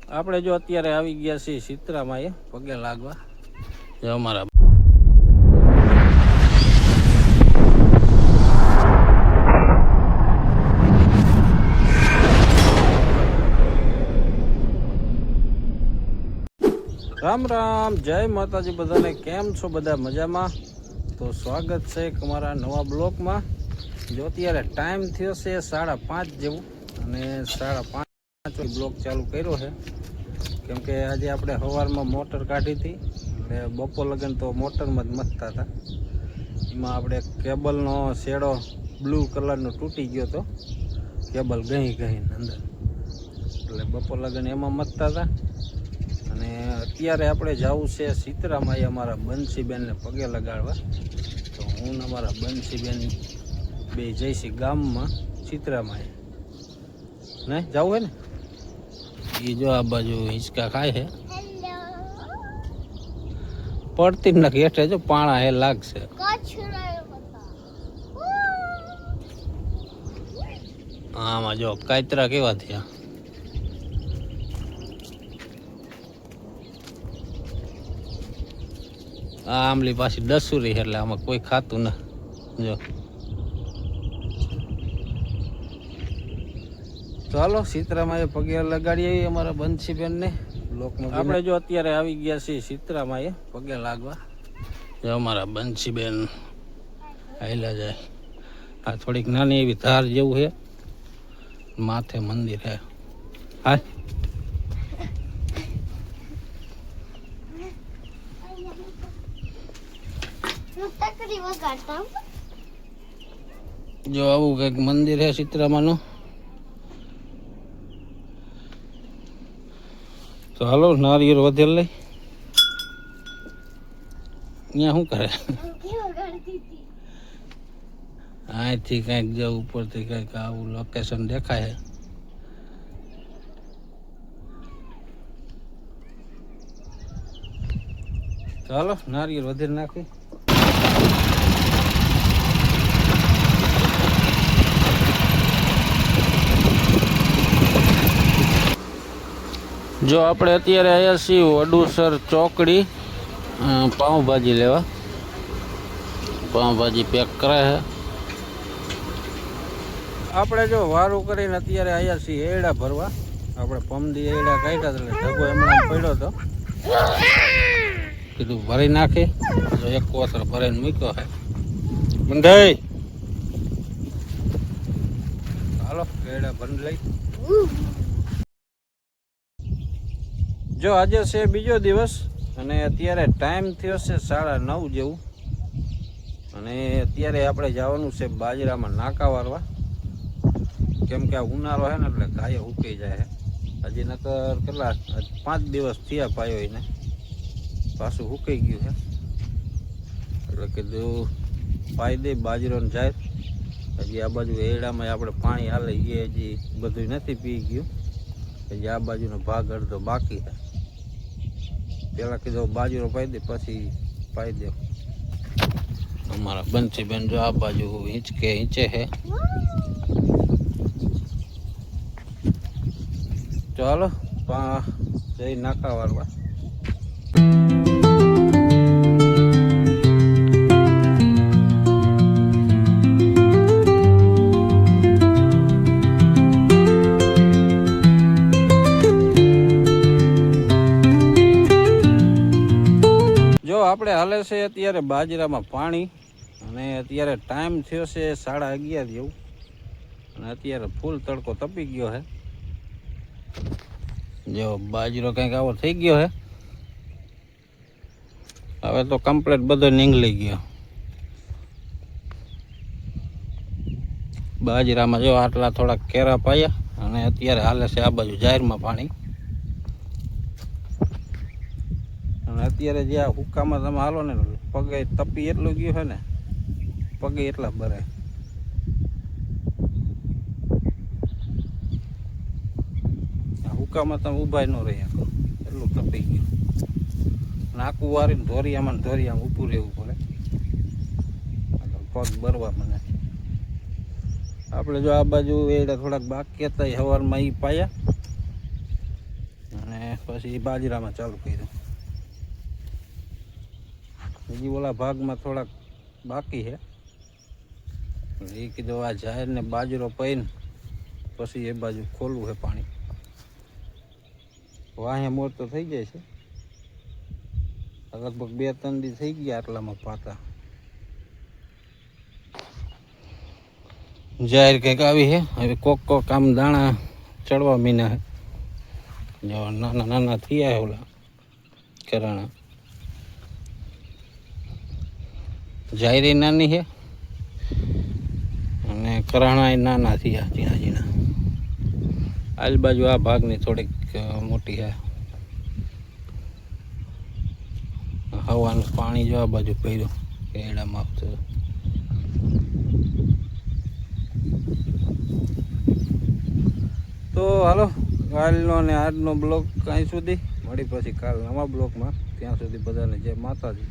આપણે જો અત્યારે આવી ગયા છીએ સિત્રામાં એ પગે લાગવા. જો અમારા રામ રામ, જય માતાજી બધાને. કેમ છો બધા? મજામાં? તો સ્વાગત છે અમારા નવા બ્લોકમાં. જો અત્યારે ટાઈમ થયો છે 5:30 જેવું, અને 5:30 બ્લોક ચાલુ કર્યો છે. કેમ કે આજે આપણે સવારમાં મોટર કાઢી હતી, એટલે બપોર લગન તો મોટરમાં જ મથતા હતા. એમાં આપણે કેબલનો શેડો બ્લુ કલરનો તૂટી ગયો હતો, કેબલ ગઈ અંદર, એટલે બપોર લગન એમાં મથતા હતા. અને અત્યારે આપણે જવું છે સિત્રામાં અમારા બંસીબેનને પગે લગાડવા. તો હું ને અમારા બંસીબેન બે જઈશી ગામમાં સિત્રામાં. ને જવું હે ને? એ જો આ બાજુ હિંચકા ખાય છે, પડતી જ નથી હેઠે. જો પાણા હે લાગશે. આમાં જો કાતરા કેવા થયા. આ આંબલી પાછી દસુરી, એટલે આમાં કોઈ ખાતું ન. જો ચાલો સિત્રામાં એ પગે લગાડી આવી અમારા બંસીબેનને બ્લોકમાં. આપણે જો અત્યારે આવી ગયા છીએ સિત્રામાં એ પગે લાગવા. જો અમારા બંસીબેન આયલા જાય. આ થોડીક નાની એવી ધાર જેવું છે, માથે મંદિર છે. હા, જો આવું કઈક મંદિર છે સિત્રામાનું. તો હાલો નારિયેળ વધેલ લઈ. અહીંયા શું કરે? અહીંથી કંઈક જો ઉપરથી કંઈક આવું લોકેશન દેખાય. ચાલો નારિયેળ વધેલ નાખી. જો આપણે અત્યારે આવ્યા છીએ વડુસર ચોકડી પાઉંભાજી લેવા. પાઉંભાજી પેક કરે છે. આપણે જો વારું કરીને અત્યારે આવ્યા છીએ એડા ભરવા. આપણે પમદી એડા કાઢ્યા એટલે ઢગો એમણે પડ્યો હતો, કીધું ભરી નાખી. જો એક કોથળ ભરીને મૂક્યો છે બંધાઈ. હાલો એડા ભરી લઈ. જો આજે છે બીજો દિવસ, અને અત્યારે ટાઈમ થયો છે 9:30 જેવું. અને અત્યારે આપણે જવાનું છે બાજરામાં નાકા વારવા. કેમ કે આ ઉનાળો છે ને, એટલે ગાયો ઉકી જાય છે. હજી નકર કેટલા 5 દિવસ થયા પાયો એને, પાછું સુકાઈ ગયું છે. એટલે કીધું પાઈ દે બાજરોને જાય. હજી આ બાજુ એડામાં આપણે પાણી હાલે એ હજી બધું નથી પી ગયું. હજી આ બાજુનો ભાગ અડધો બાકી છે. પેલા કીધું બાજરો પાઈ દે, પછી પાઈ દે. અમારા બંસીબેન જો આ બાજુ હિંચે છે. ચાલો જઈ નાકા વારવા. આપણે હાલે છે અત્યારે બાજરામાં પાણી, અને અત્યારે ટાઈમ થયો છે 11:30 જેવું, અને અત્યારે ફૂલ તડકો તપી ગયો છે. જો બાજરો કંઈક આવો થઈ ગયો છે. હવે તો કમ્પ્લીટ બધો નીંગળી ગયો. બાજરામાં જો આટલા થોડાક કેરા પાયા, અને અત્યારે હાલે છે આ બાજુ જાહેરમાં પાણી. અત્યારે જે આ હુક્કામાં તમે હાલો ને, પગે તપી એટલું ગયું છે ને, પગે એટલા ભરાય. હુક્કામાં તમે ઊભા ન રહી શકો, એટલું તપી ગયું. નાકું વારીને ધોરિયામાં ઊભું રહેવું પડે, પગ ભરવા મને. આપણે જો આ બાજુ એડા થોડાક બાકી હતા, સવારમાં એ પાયા. અને પછી બાજરામાં ચાલુ કર્યું. બીજી ઓલા ભાગમાં થોડાક બાકી છે. એ કીધું આ જાહેર ને બાજરો પહીને પછી એ બાજુ ખોલવું છે પાણી. વાહે મોર તો થઈ જાય છે. લગભગ 2-3 દી થઈ ગયા આટલામાં પાતા. જાહેર કંઈક આવી છે. હવે કોક આમ દાણા ચડવા મીના છે. જો નાના નાના થયા ઓલા કરાણા. જાહેરી નાની છે અને કરાણા નાના થયા ઝીણા ઝીણા. આજુબાજુ આ ભાગની થોડીક મોટી છે. હવાનું પાણી જો આ બાજુ પડ્યું કેડામાં આવતું. તો હાલો કાલનો અને આજનો બ્લોગ અહીં સુધી. મળી પછી કાલ નવા બ્લોગમાં. ત્યાં સુધી બધાને જય માતાજી.